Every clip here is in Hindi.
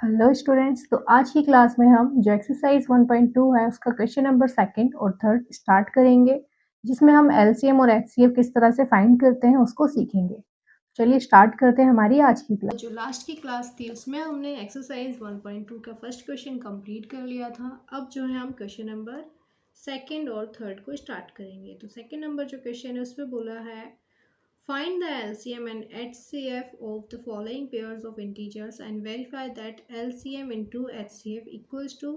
हेलो स्टूडेंट्स, तो आज की क्लास में हम जो एक्सरसाइज 1.2 है उसका क्वेश्चन नंबर सेकंड और थर्ड स्टार्ट करेंगे, जिसमें हम एलसीएम और एचसीएफ किस तरह से फाइंड करते हैं उसको सीखेंगे। चलिए स्टार्ट करते हैं हमारी आज की क्लास। जो लास्ट की क्लास थी उसमें हमने एक्सरसाइज 1.2 का फर्स्ट क्वेश्चन कंप्लीट कर लिया था। अब जो है हम क्वेश्चन नंबर सेकंड और थर्ड को स्टार्ट करेंगे। तो सेकंड नंबर जो क्वेश्चन है उसमें बोला है find the LCM and HCF of the following pairs of integers and verify that LCM into HCF equals to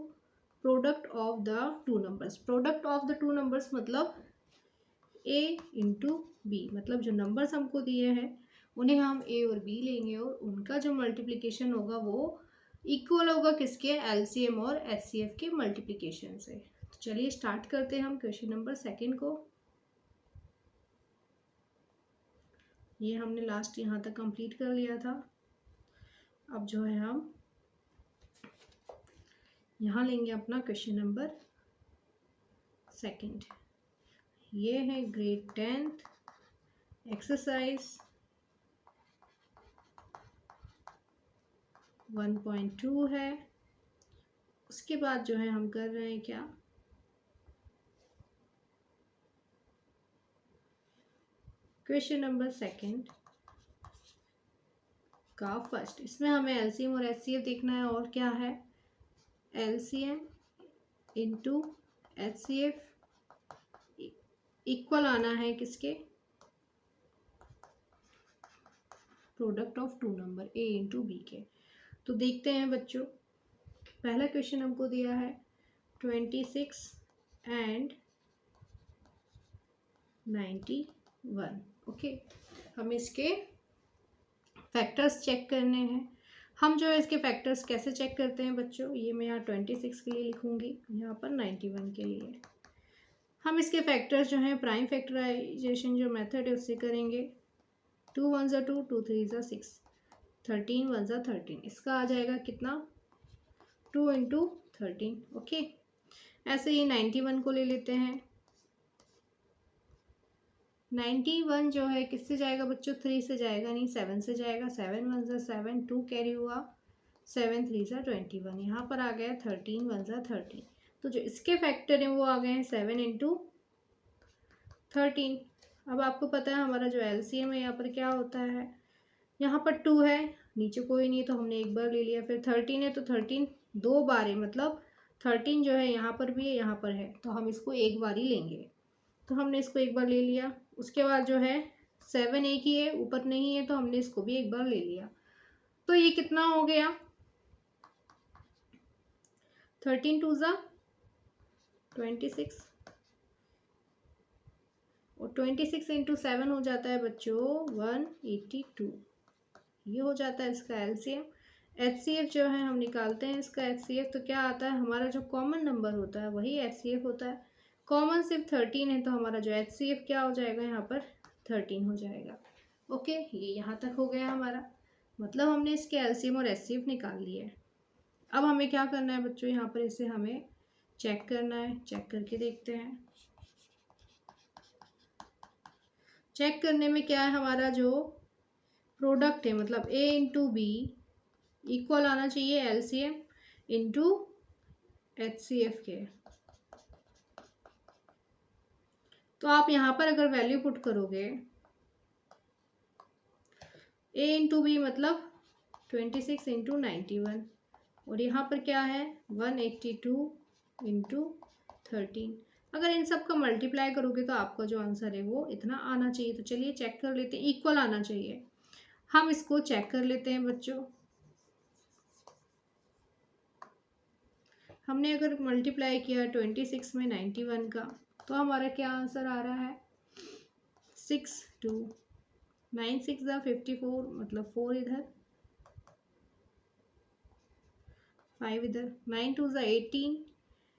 product of the two numbers. Product of the two numbers मतलब ए इंटू बी, मतलब जो नंबर्स हमको दिए हैं उन्हें हम ए और बी लेंगे और उनका जो मल्टीप्लिकेशन होगा वो इक्वल होगा किसके, एलसीएम और एचसीएफ के मल्टीप्लिकेशन से। तो चलिए स्टार्ट करते हैं हम क्वेश्चन नंबर सेकंड को। ये हमने लास्ट यहाँ तक कंप्लीट कर लिया था। अब जो है हम यहाँ लेंगे अपना क्वेश्चन नंबर सेकंड। ये है ग्रेड 10th एक्सरसाइज 1.2 है। उसके बाद जो है हम कर रहे हैं क्या, क्वेश्चन नंबर सेकंड का फर्स्ट। इसमें हमें एलसीएम और एचसीएफ देखना है और क्या है, एलसीएम इंटू एचसीएफ इक्वल आना है किसके, product of two number A into B के। तो देखते हैं बच्चों, पहला क्वेश्चन हमको दिया है 26 एंड 91। ओके, हम इसके फैक्टर्स चेक करने हैं। हम जो है इसके फैक्टर्स कैसे चेक करते हैं बच्चों, ये मैं यहाँ 26 के लिए लिखूंगी, यहाँ पर 91 के लिए। हम इसके फैक्टर्स जो हैं प्राइम फैक्टराइजेशन जो मेथड है उससे करेंगे। 2 1 ज़ा 2, 2 3 ज़ा 6, 13 1 ज़ा 13। इसका आ जाएगा कितना, 2 इंटू 13। ओके, ऐसे ही 91 को ले लेते हैं। 91 जो है किससे जाएगा बच्चों, 3 से जाएगा नहीं, 7 से जाएगा। 7 1 ज़ा 7, 2 कैरी हुआ, 7 3 ज़ा 21। यहाँ पर आ गया 13 1 ज़ा 13। तो जो इसके फैक्टर हैं वो आ गए हैं 7 इंटू 13। अब आपको पता है हमारा जो एलसीएम है यहाँ पर क्या होता है, यहाँ पर 2 है, नीचे कोई नहीं है तो हमने एक बार ले लिया। फिर 13 है तो 13 दो बार है, मतलब 13 जो है यहाँ पर भी है यहाँ पर है, तो हम इसको एक बार ही लेंगे। तो हमने इसको एक बार ले लिया। उसके बाद जो है 7 एक ही है, ऊपर नहीं है, तो हमने इसको भी एक बार ले लिया। तो ये कितना हो गया, 13 2 ज़ा 26 और 26 इंटू 7 हो जाता है बच्चों 182। ये हो जाता है इसका एलसीएम। एचसीएफ जो है हम निकालते हैं इसका एचसीएफ, तो क्या आता है, हमारा जो कॉमन नंबर होता है वही एचसीएफ होता है। कॉमन सिर्फ 13 है, तो हमारा जो एचसीएफ क्या हो जाएगा यहाँ पर 13 हो जाएगा। ओके, ये यहाँ तक हो गया हमारा, मतलब हमने इसके एलसीएम और एचसीएफ निकाल लिए। अब हमें क्या करना है बच्चों, यहाँ पर इसे हमें चेक करना है। चेक करके देखते हैं। चेक करने में क्या है, हमारा जो प्रोडक्ट है मतलब ए इंटू बी इक्वल आना चाहिए एलसीएम इंटू एचसीएफ के। तो आप यहाँ पर अगर वैल्यू पुट करोगे, ए इंटू बी मतलब 26 इंटू 91 और यहाँ पर क्या है 182 इंटू 13। अगर इन सब का मल्टीप्लाई करोगे तो आपका जो आंसर है वो इतना आना चाहिए। तो चलिए चेक कर लेते हैं, इक्वल आना चाहिए। हम इसको चेक कर लेते हैं बच्चों। हमने अगर मल्टीप्लाई किया 26 में 91 का, तो हमारा क्या आंसर आ रहा है 6 2, 9 6 ज़ा 54, मतलब 4 इधर, 5 इधर, 9 2 ज़ा 18,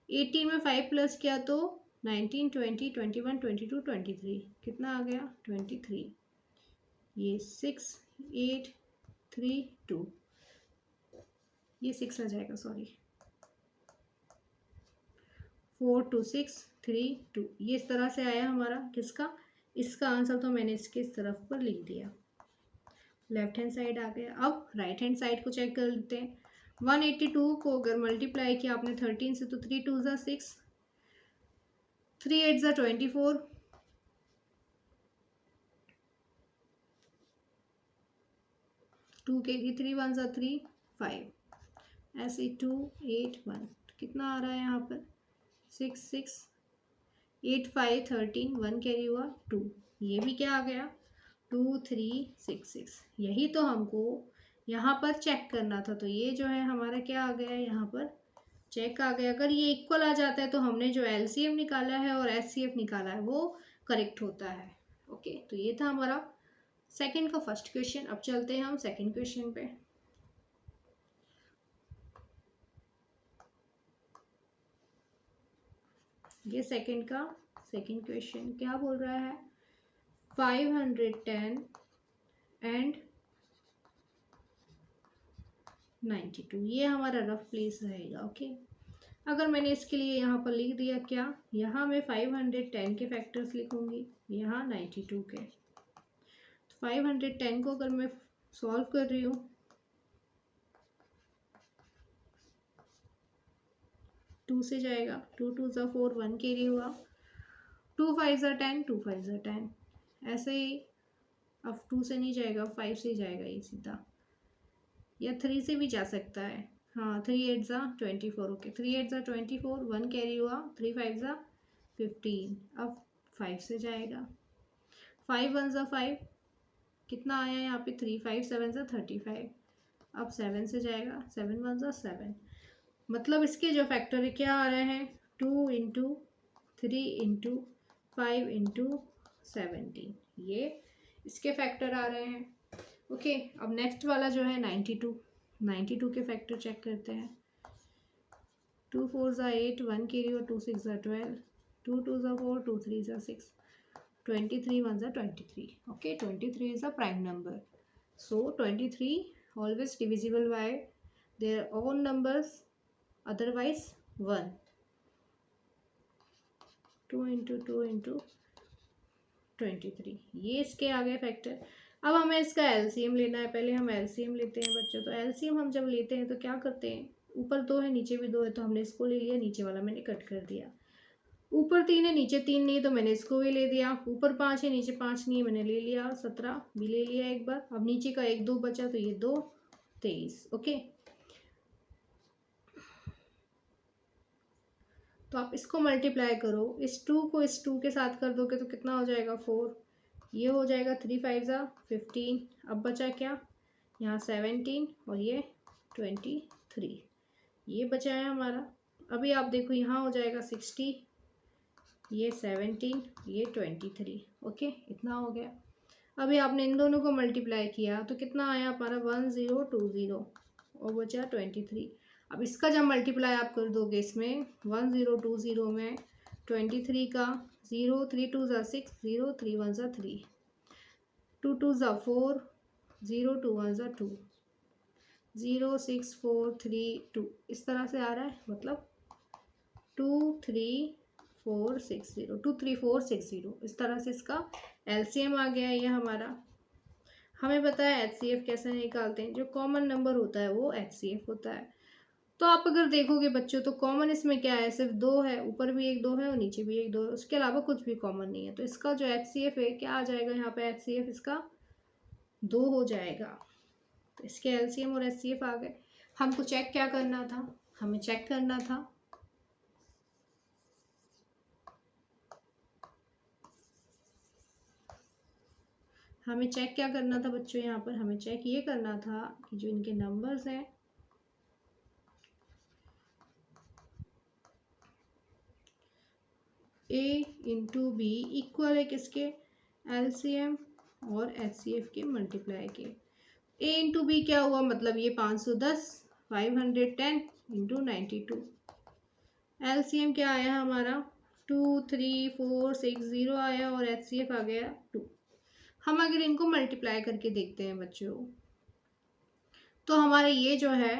18 में 5 प्लस किया तो 19 20 21 22 23, कितना आ गया 23। ये 6 8 3 2, ये 6 आ जाएगा, सॉरी 4 2 6 3 2। ये इस तरह से आया हमारा किसका, इसका आंसर। तो मैंने इसके इस तरफ पर लिख दिया, लेफ्ट हैंड साइड आ गया। अब राइट हैंड साइड को चेक कर लेते हैं। 182 को अगर मल्टीप्लाई किया आपने 13 से तो 3 2 ज़ा 6, 3 8 ज़ा 24, 2 के 3 1 ज़ा 3 5, ऐसे 2 8 1 कितना आ रहा है यहाँ पर 6 6 8 5 13, 1 कैरी हुआ 2, ये भी क्या आ गया 2 3 6 6। यही तो हमको यहाँ पर चेक करना था, तो ये जो है हमारा क्या आ गया यहाँ पर चेक आ गया। अगर ये इक्वल आ जाता है तो हमने जो एलसीएम निकाला है और एचसीएफ निकाला है वो करेक्ट होता है। ओके, तो ये था हमारा सेकंड का फर्स्ट क्वेश्चन। अब चलते हैं हम सेकंड क्वेश्चन पे। ये सेकंड का सेकंड क्वेश्चन क्या बोल रहा है 510 एंड 92, ये हमारा रफ प्लेस रहेगा। ओके, अगर मैंने इसके लिए यहाँ पर लिख दिया क्या, यहाँ मैं 510 के फैक्टर्स लिखूंगी, यहाँ 92 के। तो 510 को अगर मैं सॉल्व कर रही हूँ 2 से जाएगा, 2 2 ज़ा 4, 1 कैरी हुआ, 2 5 ज़ा 10, 2 5 ज़ा 10, ऐसे ही। अब 2 से नहीं जाएगा, 5 से जाएगा ये सीधा, या 3 से भी जा सकता है। हाँ, 3 8 ज़ा 24। ओके, 3 8 ज़ा 24, 1 कैरी हुआ, 3 5 ज़ा 15। अब 5 से जाएगा, 5 1 ज़ा 5, कितना आया यहाँ पे 3 5 7 ज़ा 35। अब 7 से जाएगा, 7 1 ज़ा 7। मतलब इसके जो फैक्टर है क्या आ रहे हैं 2 इंटू 3 इंटू 5 इंटू 17, ये इसके फैक्टर आ रहे हैं। ओके, अब नेक्स्ट वाला जो है 92, 92 के फैक्टर चेक करते हैं। 2 4 ज़ा 8, 1 कैरी और 2 6 ज़ा 12, 2 2 ज़ा 4, 2 3 ज़ा 6, 23 1 ज़ा 23। Okay, 23 is a prime number, so 23 always divisible by their own numbers, otherwise 1। 2 into 2 into 23, ये इसके आ गए फैक्टर। अब हमें इसका एलसीएम लेना है। पहले हम एलसीएम लेते हैं बच्चों। तो एलसीएम हम जब लेते हैं तो क्या करते हैं, ऊपर 2 है नीचे भी 2 है, तो हमने इसको ले लिया, नीचे वाला मैंने कट कर दिया। ऊपर 3 है नीचे 3 नहीं, तो मैंने इसको भी ले दिया। ऊपर 5 है नीचे 5 नहीं, मैंने ले लिया 17 भी ले लिया एक बार। अब नीचे का 1 2 बचा, तो ये 2 23। ओके, तो आप इसको मल्टीप्लाई करो, इस 2 को इस 2 के साथ कर दोगे तो कितना हो जाएगा 4, ये हो जाएगा 3 5 ज़ा 15। अब बचा क्या, यहाँ 17 और ये 23, ये बचा है हमारा। अभी आप देखो यहाँ हो जाएगा 60, ये 17, ये 23। ओके, इतना हो गया। अभी आपने इन दोनों को मल्टीप्लाई किया तो कितना आया हमारा 1020 और बचा 23। अब इसका जब मल्टीप्लाई आप कर दोगे इसमें 1020 में 23 का, 0 3 2 ज़ा 6, 0 3 1 ज़ा 3, 2 2 ज़ा 4, 0 2 1 ज़ा 2, 0 6 4 3 2, इस तरह से आ रहा है। मतलब 2 3 4 6 0, 2 3 4 6 0, इस तरह से इसका एलसीएम आ गया है ये हमारा। हमें पता है एचसीएफ कैसे निकालते हैं, जो कॉमन नंबर होता है वो एचसीएफ होता है। तो आप अगर देखोगे बच्चों तो कॉमन इसमें क्या है, सिर्फ 2 है, ऊपर भी एक 2 है और नीचे भी एक 2 है, उसके अलावा कुछ भी कॉमन नहीं है। तो इसका जो एचसीएफ है क्या आ जाएगा, यहाँ पे एचसीएफ इसका 2 हो जाएगा। तो इसके एलसीएम और एचसीएफ आ गए। हमको चेक क्या करना था, हमें चेक करना था हमें चेक क्या करना था बच्चों, यहाँ पर हमें चेक ये करना था कि जो इनके नंबर्स हैं ए इंटू बी इक्वल है किसके, एलसीएम और एचसीएफ के मल्टीप्लाई के। ए इंटू बी क्या हुआ, मतलब ये 510, 510 इंटू 92। एलसीएम क्या आया हमारा 2 3 4 6 0 आया और एचसीएफ आ गया 2। हम अगर इनको मल्टीप्लाई करके देखते हैं बच्चों तो हमारे ये जो है,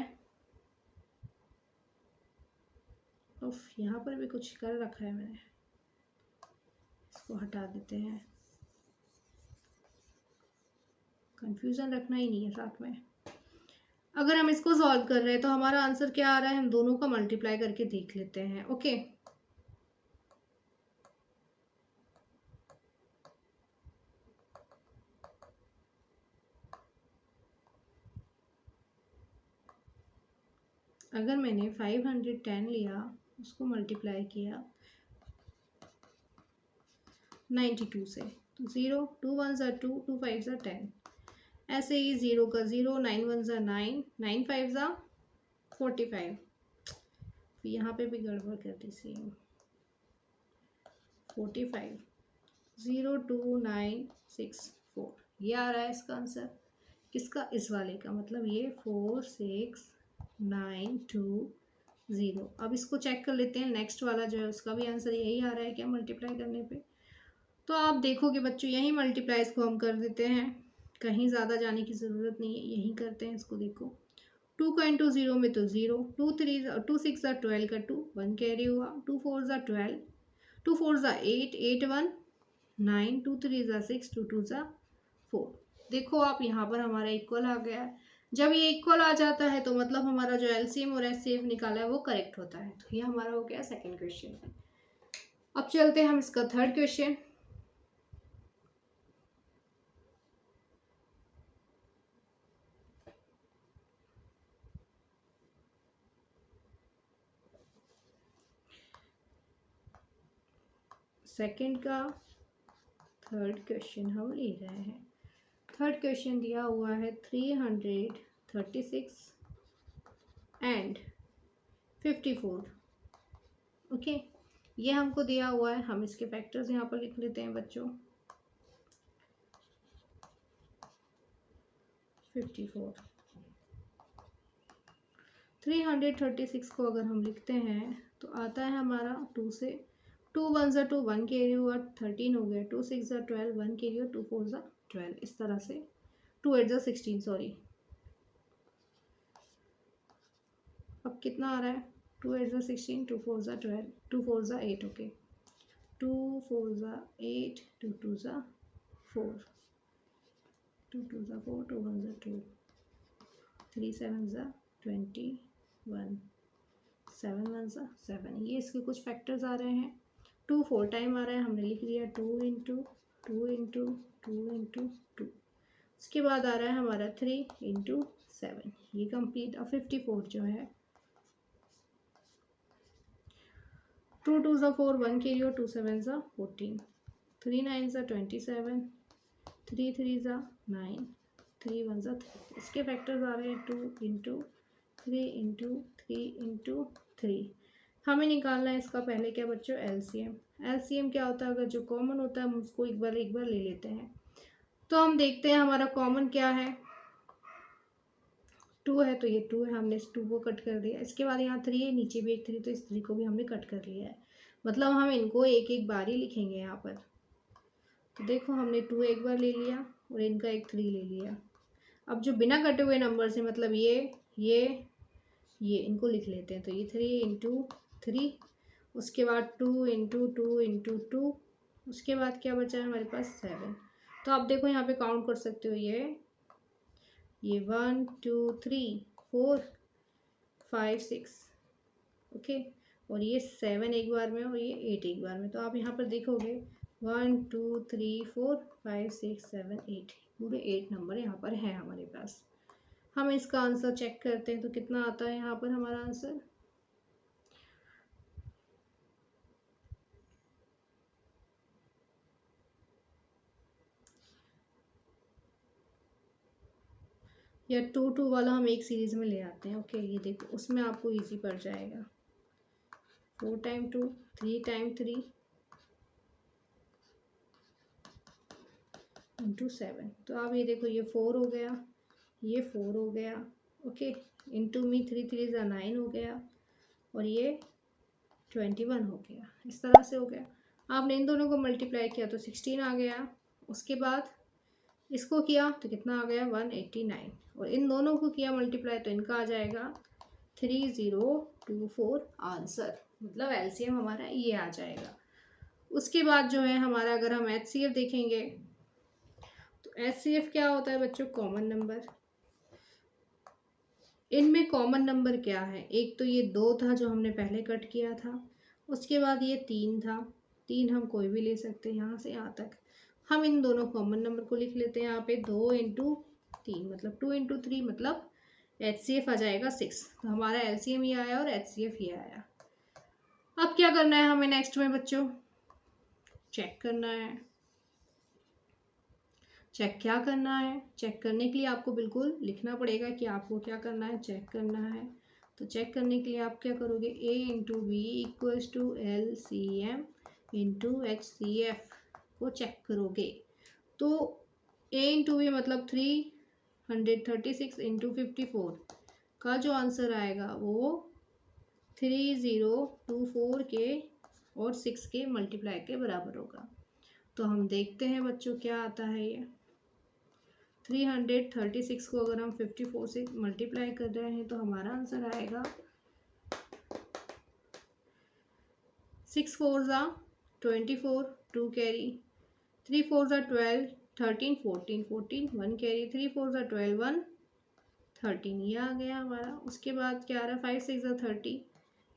यहाँ पर भी कुछ कर रखा है मैंने, इसको हटा देते हैं, कंफ्यूजन रखना ही नहीं है साथ में। अगर हम इसको सॉल्व कर रहे हैं तो हमारा आंसर क्या आ रहा है, हम दोनों का मल्टीप्लाई करके देख लेते हैं। ओके, अगर मैंने 510 लिया, उसको मल्टीप्लाई किया 92 से, तो 0, 2 1 ज़ा 2, 2 5 ज़ा 10, ऐसे ही 0 का 0, 9 1 ज़ा 9, 9 5 ज़ा 45, यहाँ पे भी गड़बड़ कर दी सेम, 45, 0 2 9 6 4, ये आ रहा है इसका आंसर। किसका, इस वाले का, मतलब ये 4 6 9 2 0। अब इसको चेक कर लेते हैं, नेक्स्ट वाला जो है उसका भी आंसर यही आ रहा है क्या मल्टीप्लाई करने पे। तो आप देखोगे बच्चों, यही मल्टीप्लाई इसको हम कर देते हैं, कहीं ज़्यादा जाने की ज़रूरत नहीं है, यही करते हैं इसको। देखो 2 का इंटू 0 में तो 0, 2 3 2 6 ज़ा 12 का 2 1 कैरी हुआ, 2 4 ज़ा 12, 2 4 ज़ा 8, 8 1 9, 2 3 ज़ा 6, 2 2 ज़ा 4। देखो आप, यहाँ पर हमारा इक्वल आ गया है। जब ये इक्वल आ जाता है तो मतलब हमारा जो एलसीएम और एचसीएफ निकाला है वो करेक्ट होता है। तो ये हमारा हो गया सेकंड क्वेश्चन। अब चलते हैं हम इसका थर्ड क्वेश्चन। सेकंड का थर्ड क्वेश्चन हम ले रहे हैं। थर्ड क्वेश्चन दिया हुआ है 336 एंड 54। ओके, ये हमको दिया हुआ है, हम इसके फैक्टर्स यहाँ पर लिख लेते हैं बच्चों। 54, 336 को अगर हम लिखते हैं तो आता है हमारा 2 से, 2 1 ज़ा 2, 1 कैरी हुआ 13 हो गया, 2 6 ज़ा 12, 1 कैरी हुआ, 2 4 ज़ा 12, इस तरह से 2 8 ज़ा 16, सॉरी। अब कितना आ रहा है, 2 8 ज़ा 16, 2 4 ज़ा 12, 2 4 ज़ा 8, ओके, 2 4 ज़ा 8, 2 2 ज़ा 4, 2 2 ज़ा 4, 2 1 ज़ा 2, 3 7 ज़ा 21, 7 1 ज़ा 7। ये इसके कुछ फैक्टर्स आ रहे हैं। 2 4 टाइम आ रहा है, हमने लिख लिया 2 इंटू 2 इंटू 2 इंटू 2। उसके बाद आ रहा है हमारा 3 इंटू 7, ये कंप्लीट। अब 54 जो है, 2 2 ज़ा 4, 1 कैरी और 2 7 ज़ा 14, 3 9 ज़ा 27, 3 3 ज़ा 9, 3 1 ज़ा 3। इसके फैक्टर्स आ रहे हैं 2 इंटू 3 इंटू 3 इंटू 3। हमें निकालना है इसका पहले क्या बच्चों, एलसीएम। एलसीएम क्या होता है, अगर जो कॉमन होता है हम उसको एक बार ले लेते हैं। तो हम देखते हैं हमारा कॉमन क्या है, 2 है, तो ये 2 है, हमने इस 2 को कट कर दिया। इसके बाद यहाँ 3 है, नीचे भी एक 3, तो इस 3 को भी हमने कट कर लिया है। मतलब हम इनको एक एक बार ही लिखेंगे यहाँ पर। तो देखो हमने 2 एक बार ले लिया और इनका एक 3 ले लिया। अब जो बिना कटे हुए नंबर से, मतलब ये इनको लिख लेते हैं। तो ये 3 इंटू 3, उसके बाद 2 इंटू 2 इंटू 2, उसके बाद क्या बचा है हमारे पास 7। तो आप देखो यहाँ पे काउंट कर सकते हो, ये 1 2 3 4 5 6, ओके, और ये 7 एक बार में और ये 8 एक बार में। तो आप यहाँ पर देखोगे 1 2 3 4 5 6 7 8, पूरे 8 नंबर यहाँ पर है हमारे पास। हम इसका आंसर चेक करते हैं, तो कितना आता है यहाँ पर हमारा आंसर, या 2 2 वाला हम एक सीरीज में ले आते हैं। ओके, ये देखो उसमें आपको इजी पड़ जाएगा। 4 टाइम 2, 3 टाइम 3 इंटू 7। तो आप ये देखो, ये 4 हो गया, ये 4 हो गया, ओके, इंटू में 3 3 ज़ा 9 हो गया, और ये 21 हो गया। इस तरह से हो गया। आपने इन दोनों को मल्टीप्लाई किया तो 16 आ गया। उसके बाद इसको किया तो कितना आ गया, 189, और इन दोनों को किया मल्टीप्लाई तो इनका आ जाएगा 3024 आंसर। मतलब एलसीएम हमारा ये आ जाएगा। उसके बाद जो है हमारा, अगर हम एचसीएफ देखेंगे तो एचसीएफ क्या होता है बच्चों, कॉमन नंबर। इनमें कॉमन नंबर क्या है? एक तो ये 2 था जो हमने पहले कट किया था, उसके बाद ये 3 था। 3 हम कोई भी ले सकते हैं यहाँ से यहाँ तक। हम इन दोनों कॉमन नंबर को लिख लेते हैं यहाँ पे। 2 इंटू 3 मतलब 2 इंटू 3 मतलब HCF आ जाएगा 6। तो हमारा LCM ये आया और HCF ये आया। अब क्या करना है हमें नेक्स्ट में बच्चों? चेक करना है। चेक क्या करना है? चेक करने के लिए आपको बिल्कुल लिखना पड़ेगा कि आपको क्या करना है, चेक करना है। तो चेक करने के लिए आप क्या करोगे? A into B equals to LCM into HCF को चेक करोगे। तो A इंटू बी मतलब 336 इंटू 54 का जो आंसर आएगा वो 3024 के और 6 के मल्टीप्लाई के बराबर होगा। तो हम देखते हैं बच्चों क्या आता है ये। 336 को अगर हम 54 से मल्टीप्लाई कर रहे हैं तो हमारा आंसर आएगा 6 4 ज़ा 24 2 कैरी, 3 4 ज़ा 12 13 14 14 1 कैरी, 3 4 ज़ा 12 1 13 ये आ गया हमारा। उसके बाद क्या आ रहा है? 5 6 ज़ा 30,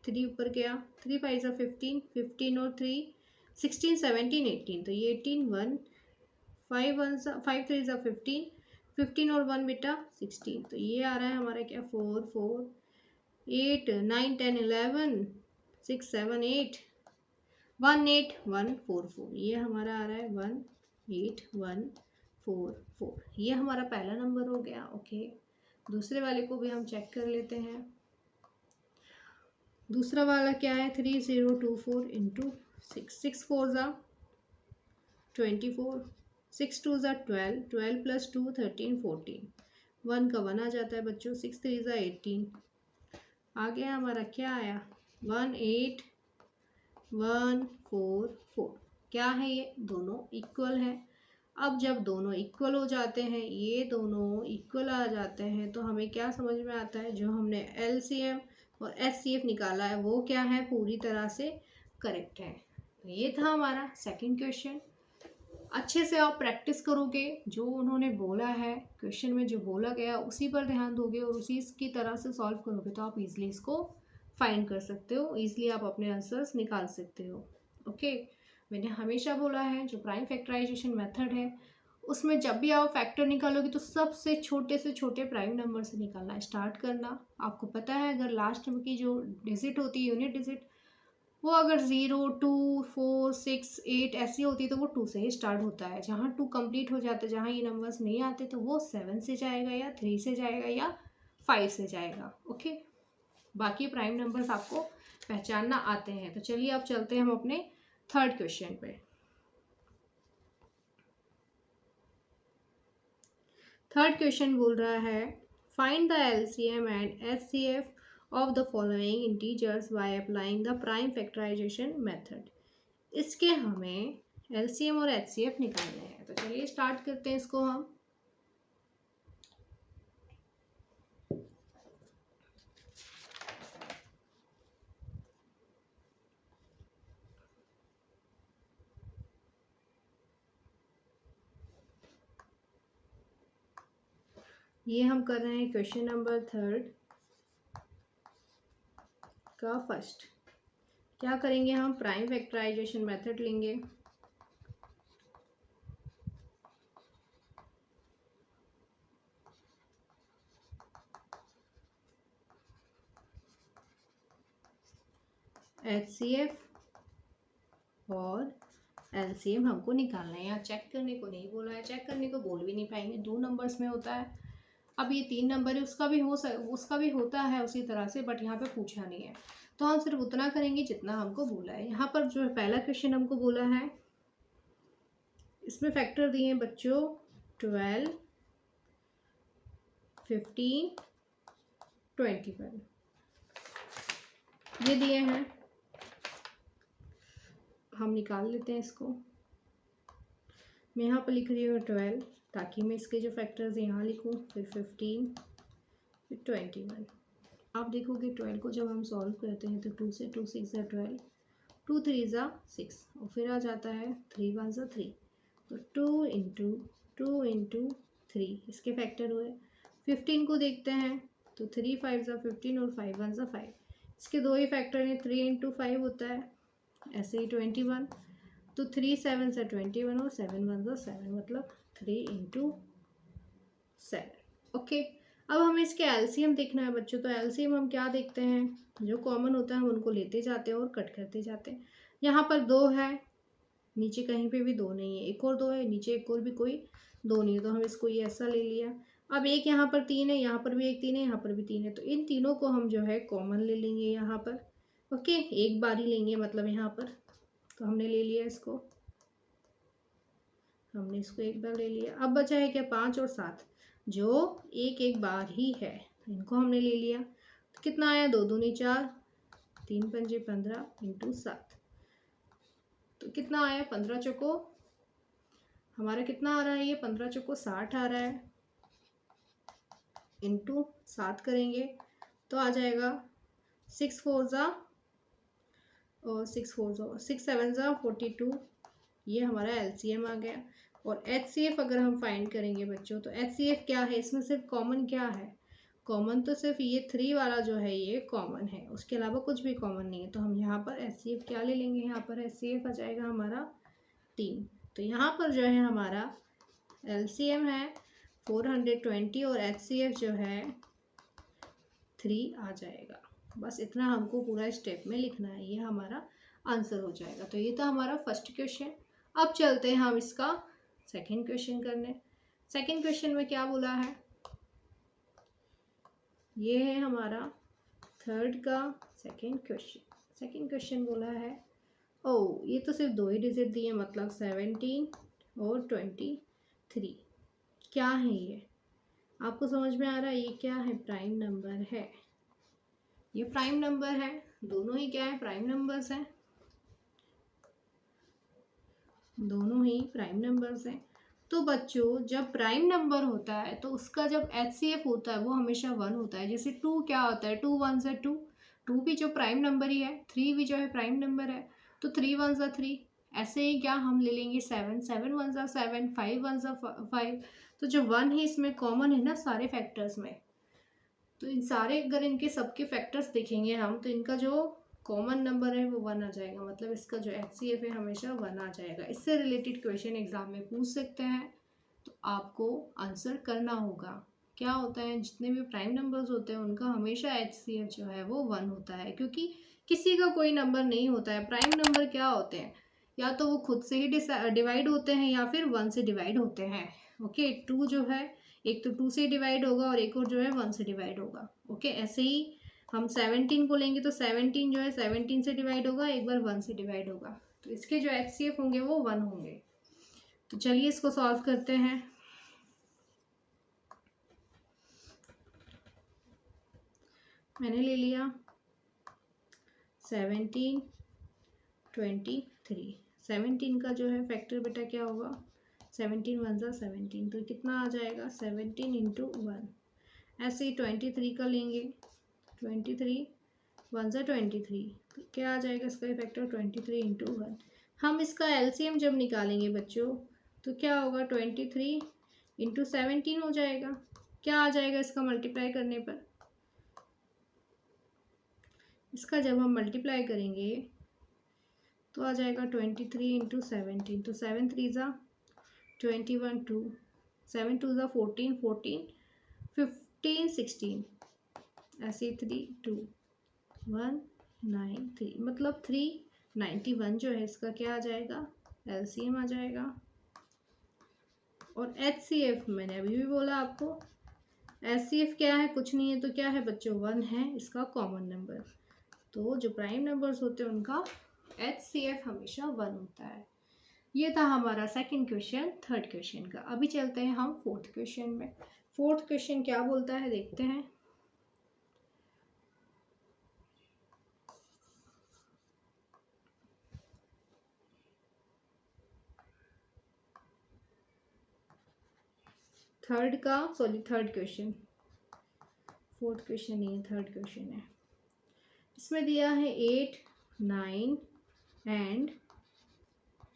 3 ऊपर गया, 3 5 ज़ा 15 15 और 3 16 17 18 तो ये 18 1 5 1 5 3 ज़ा 15 15 और 1 बेटा 16 तो ये आ रहा है हमारा क्या? 4 4 8 9 10 11 6 7 8 1 8 1 4 4 ये हमारा आ रहा है 1 8 1 4 4। ये हमारा पहला नंबर हो गया। ओके, दूसरे वाले को भी हम चेक कर लेते हैं। दूसरा वाला क्या है? 3024 इंटू 6 6 4 ज़ा 24 6 2 ज़ा 12 12 प्लस 2 13 14 1 का 1 आ जाता है बच्चों। 6 3 ज़ा 18 आ गया हमारा। क्या आया? 1 8 1 4 4। क्या है ये? दोनों इक्वल है। अब जब दोनों इक्वल हो जाते हैं, ये दोनों इक्वल आ जाते हैं, तो हमें क्या समझ में आता है? जो हमने LCM और HCF निकाला है वो क्या है? पूरी तरह से करेक्ट है। तो ये था हमारा सेकंड क्वेश्चन। अच्छे से आप प्रैक्टिस करोगे, जो उन्होंने बोला है क्वेश्चन में, जो बोला गया उसी पर ध्यान दोगे और उसी की तरह से सॉल्व करोगे तो आप इजीली इसको फाइंड कर सकते हो, इजीली आप अपने आंसर्स निकाल सकते हो। ओके, मैंने हमेशा बोला है जो प्राइम फैक्टराइजेशन मेथड है उसमें जब भी आप फैक्टर निकालोगे तो सबसे छोटे से छोटे प्राइम नंबर से निकालना स्टार्ट करना। आपको पता है अगर लास्ट की जो डिजिट होती है, यूनिट डिजिट, वो अगर 0 2 4 6 8 ऐसी होती है तो वो 2 से ही स्टार्ट होता है। जहाँ 2 कंप्लीट हो जाते, जहाँ ये नंबर्स नहीं आते तो वो 7 से जाएगा या 3 से जाएगा या 5 से जाएगा। ओके, बाकी प्राइम नंबर्स आपको पहचानना आते हैं। तो चलिए अब चलते हैं हम अपने थर्ड क्वेश्चन पे। थर्ड क्वेश्चन बोल रहा है find the LCM and HCF of the following integers by applying the prime factorisation method. इसके हमें LCM और HCF निकालने हैं। तो चलिए स्टार्ट करते हैं इसको हम। ये हम कर रहे हैं क्वेश्चन नंबर थर्ड का फर्स्ट। क्या करेंगे हम? प्राइम फैक्टराइजेशन मेथड लेंगे। HCF और LCM हमको निकालना है। यहाँ चेक करने को नहीं बोला है, चेक करने को बोल भी नहीं पाएंगे, 2 नंबर्स में होता है। अब ये 3 नंबर है, उसका भी होता है उसी तरह से, बट यहाँ पे पूछा नहीं है तो हम सिर्फ उतना करेंगे जितना हमको बोला है। यहाँ पर जो पहला क्वेश्चन हमको बोला है इसमें फैक्टर दिए हैं बच्चों 12 15 21 ये दिए हैं। हम निकाल लेते हैं इसको। मैं यहाँ पर लिख रही हूँ 12 ताकि मैं इसके जो फैक्टर्स यहाँ लिखूँ, फिर 15 फिर 21। आप देखोगे 12 को जब हम सॉल्व करते हैं तो 2 से 2 6 ज़ा 12 2 3 ज़ा 6 और फिर आ जाता है 3 1 ज़ा 3 तो 2 इंटू 3 इसके फैक्टर हुए। 15 को देखते हैं तो 3 5 ज़ा 15 और 5 1 ज़ा 5। इसके दो ही फैक्टर हैं, 3 इंटू 5 होता है, ऐसे ही 21। तो 3 7 ज़ा 21 और 7 1 ज़ा 7, मतलब 3 इंटू 7। ओके, अब हमें इसके एलसीएम देखना है बच्चों। तो एलसीएम हम क्या देखते हैं, जो कॉमन होता है हम उनको लेते जाते हैं और कट करते जाते हैं। यहाँ पर 2 है, नीचे कहीं पे भी 2 नहीं है, एक और 2 है, नीचे एक और भी कोई 2 नहीं है, तो हम इसको ये ऐसा ले लिया। अब एक यहाँ पर 3 है, यहाँ पर भी एक 3 है, यहाँ पर भी 3 है, तो इन तीनों को हम जो है कॉमन ले लेंगे यहाँ पर। ओके, एक बार ही लेंगे मतलब यहाँ पर। तो हमने ले लिया इसको, हमने इसको एक बार ले लिया। अब बचा है क्या, 5 और 7, जो एक एक बार ही है, इनको हमने ले लिया। तो कितना आया, 2 दूनी 4, 3 पंजे 15 इंटू 7। तो कितना आया, 15 चौको हमारा कितना आ रहा है, ये 15 चौको 60 आ रहा है, इंटू 7 करेंगे तो आ जाएगा 6 4 ज़ा और 6 7 ज़ा 42। ये हमारा एलसीएम आ गया। और एचसीएफ अगर हम फाइंड करेंगे बच्चों, तो एचसीएफ क्या है, इसमें सिर्फ कॉमन क्या है, कॉमन तो सिर्फ ये 3 वाला जो है ये कॉमन है, उसके अलावा कुछ भी कॉमन नहीं है। तो हम यहाँ पर एचसीएफ क्या ले लेंगे, यहाँ पर एचसीएफ आ जाएगा हमारा 3। तो यहाँ पर जो है हमारा एलसीएम है 420 और एचसीएफ जो है 3 आ जाएगा। बस इतना हमको पूरा स्टेप में लिखना है, ये हमारा आंसर हो जाएगा। तो ये था हमारा फर्स्ट क्वेश्चन। अब चलते हैं हम इसका सेकंड क्वेश्चन करने। सेकंड क्वेश्चन में क्या बोला है, ये है हमारा थर्ड का सेकंड क्वेश्चन। सेकंड क्वेश्चन बोला है, ओ ये तो सिर्फ 2 ही डिजिट दिए, मतलब 17 और 23। क्या है ये, आपको समझ में आ रहा है ये क्या है, प्राइम नंबर है। ये प्राइम नंबर है, दोनों ही क्या है, प्राइम नंबर्स हैं, दोनों ही प्राइम नंबर्स हैं। तो बच्चों जब प्राइम नंबर होता है तो उसका जब एचसीएफ होता है वो हमेशा 1 होता है। जैसे 2 क्या होता है, 2 1 ज़ा 2, 2 भी जो प्राइम नंबर ही है, 3 भी जो है प्राइम नंबर है, तो 3 1 ज़ा 3। ऐसे ही क्या हम ले लेंगे 7 7 1 ज़ा 7, 5 1 ज़ा 5। तो जो 1 है इसमें कॉमन है ना सारे फैक्टर्स में, तो इन सारे अगर इनके सबके फैक्टर्स देखेंगे हम, तो इनका जो कॉमन नंबर है वो 1 आ जाएगा, मतलब इसका जो एचसीएफ है हमेशा 1 आ जाएगा। इससे रिलेटेड क्वेश्चन एग्जाम में पूछ सकते हैं, तो आपको आंसर करना होगा। क्या होता है, जितने भी प्राइम नंबर्स होते हैं उनका हमेशा एचसीएफ जो है वो 1 होता है, क्योंकि किसी का कोई नंबर नहीं होता है। प्राइम नंबर क्या होते हैं, या तो वो खुद से ही डिवाइड होते हैं या फिर 1 से डिवाइड होते हैं। ओके, 2 जो है एक तो 2 से डिवाइड होगा और एक और जो है 1 से डिवाइड होगा। ओके, ऐसे ही हम 17 को लेंगे तो 17 जो है 17 से डिवाइड होगा, एक बार 1 से डिवाइड होगा, तो इसके जो एचसीएफ होंगे वो 1 होंगे। तो चलिए इसको सॉल्व करते हैं। मैंने ले लिया 17 23। 17 का जो है फैक्टर बेटा क्या होगा, 17 1 ज़ा 17, तो कितना आ जाएगा 17 इंटू 1। ऐसे ही 23 का लेंगे, 23 1 ज़ा 23, तो क्या आ जाएगा इसका फैक्टर 23 इंटू 1। हम इसका एलसीएम जब निकालेंगे बच्चों, तो क्या होगा 23 इंटू 17 हो जाएगा। क्या आ जाएगा इसका मल्टीप्लाई करने पर, इसका जब हम मल्टीप्लाई करेंगे तो आ जाएगा 23 इंटू 17, तो 7 3 ज़ा 21 2, 7 2 ज़ा 14 14 15 16, ऐसे 3 2 1 9 3, मतलब 391 जो है इसका क्या आ जाएगा, एलसीएम आ जाएगा। और एचसीएफ मैंने अभी भी बोला आपको, एचसीएफ क्या है, कुछ नहीं है तो क्या है बच्चों, 1 है इसका कॉमन नंबर। तो जो प्राइम नंबर्स होते हैं उनका एचसीएफ हमेशा 1 होता है। ये था हमारा सेकंड क्वेश्चन थर्ड क्वेश्चन का। अभी चलते हैं हम फोर्थ क्वेश्चन में। फोर्थ क्वेश्चन क्या बोलता है देखते हैं। थर्ड क्वेश्चन, फोर्थ क्वेश्चन नहीं है, थर्ड क्वेश्चन है। इसमें दिया है 8 9 एंड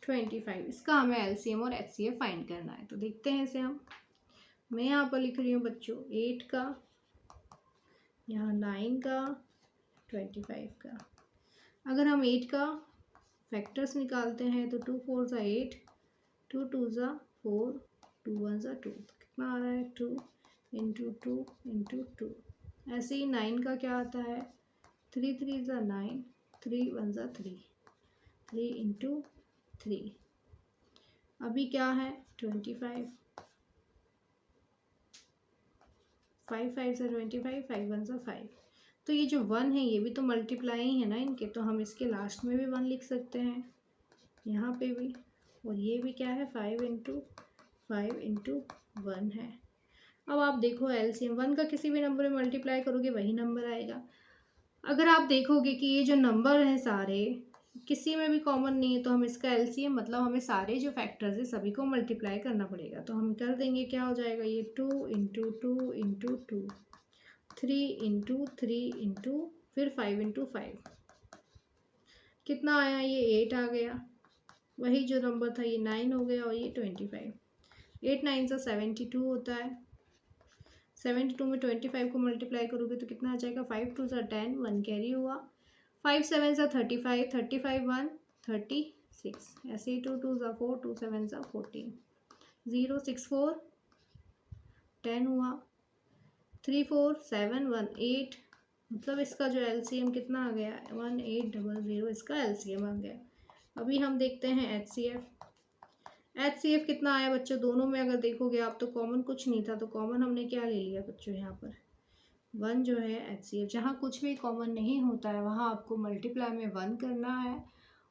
25। इसका हमें एलसीएम और एचसीएफ फाइंड करना है। तो देखते हैं इसे हम। मैं यहाँ पर लिख रही हूँ बच्चों 8 का यहाँ 9 का 25 का। अगर हम 8 का फैक्टर्स निकालते हैं तो 2 4 ज़ा 8, 2 2 ज़ा 4, 2 1 ज़ा 2, कितना आ रहा है 2 इंटू 2 इंटू 2। ऐसे ही 9 का क्या आता है 3 3 ज़ा 9, 3 1 ज़ा 3, 3 इंटू 3। अभी क्या है 25, 5 5 ज़ा 25, 5 1 ज़ा 5। तो ये जो 1 है ये भी तो मल्टीप्लाई ही है ना इनके, तो हम इसके लास्ट में भी 1 लिख सकते हैं, यहाँ पे भी। और ये भी क्या है 5 इंटू 1 है। अब आप देखो एलसीएम 1 का किसी भी नंबर में मल्टीप्लाई करोगे वही नंबर आएगा। अगर आप देखोगे कि ये जो नंबर हैं सारे किसी में भी कॉमन नहीं है तो हम इसका एलसीएम मतलब हमें सारे जो फैक्टर्स है सभी को मल्टीप्लाई करना पड़ेगा। तो हम कर देंगे, क्या हो जाएगा ये 2 इंटू 2 इंटू 2, 3 इंटू 3 इंटू फिर 5 इंटू 5, कितना आया ये 8 आ गया। वही जो नंबर था ये 9 हो गया और ये 25। 8 9 से 72 होता है। 72 में 25 को मल्टीप्लाई करोगे तो कितना आ जाएगा 5 2 ज़ा 10, 1 कैरी हुआ। 5 7 ज़ा 35, 35 1 36। ऐसे ही 2 2 ज़ा 4, 2 7 ज़ा 14, 0 6 4 10 हुआ। 3 4 7 1 8, मतलब इसका जो एलसीएम कितना आ गया 1800, इसका एलसीएम आ गया। अभी हम देखते हैं एचसीएफ। एचसीएफ कितना आया बच्चों, दोनों में अगर देखोगे आप तो कॉमन कुछ नहीं था, तो कॉमन हमने क्या ले लिया बच्चों यहाँ पर 1 जो है एचसीएफ। जहाँ कुछ भी कॉमन नहीं होता है वहाँ आपको मल्टीप्लाई में 1 करना है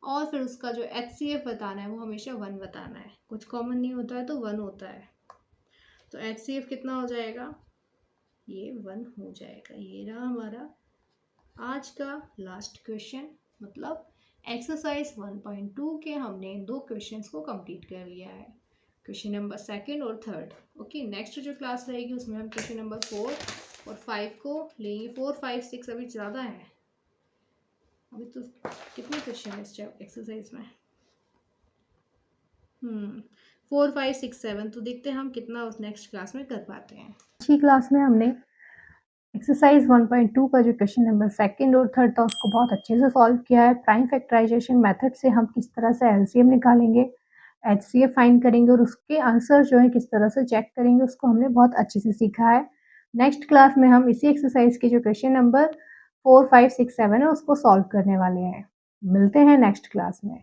और फिर उसका जो एचसीएफ बताना है वो हमेशा 1 बताना है। कुछ कॉमन नहीं होता है तो 1 होता है। तो एचसीएफ कितना हो जाएगा, ये 1 हो जाएगा। ये रहा हमारा आज का लास्ट क्वेश्चन, मतलब एक्सरसाइज 1.2 के हमने 2 क्वेश्चंस को कंप्लीट कर लिया है, क्वेश्चन नंबर 2 और 3। ओके, नेक्स्ट जो क्लास रहेगी उसमें हम क्वेश्चन नंबर 4 और 5 को लेंगे। 4 5 6 अभी ज़्यादा है, अभी तो कितने क्वेश्चन है इस एक्सरसाइज में 4 5 6 7। तो देखते हैं हम कितना उस नेक्स्ट क्लास में कर पाते हैं। पिछली क्लास में हमने एक्सरसाइज 1.2 का जो क्वेश्चन नंबर 2 और 3 था उसको बहुत अच्छे से सॉल्व किया है। प्राइम फैक्टराइजेशन मेथड से हम किस तरह से एलसीएम निकालेंगे, एचसीएफ फाइंड करेंगे और उसके आंसर जो है किस तरह से चेक करेंगे, उसको हमने बहुत अच्छे से सीखा है। नेक्स्ट क्लास में हम इसी एक्सरसाइज के जो क्वेश्चन नंबर 4 5 6 7 है उसको सॉल्व करने वाले हैं। मिलते हैं नेक्स्ट क्लास में।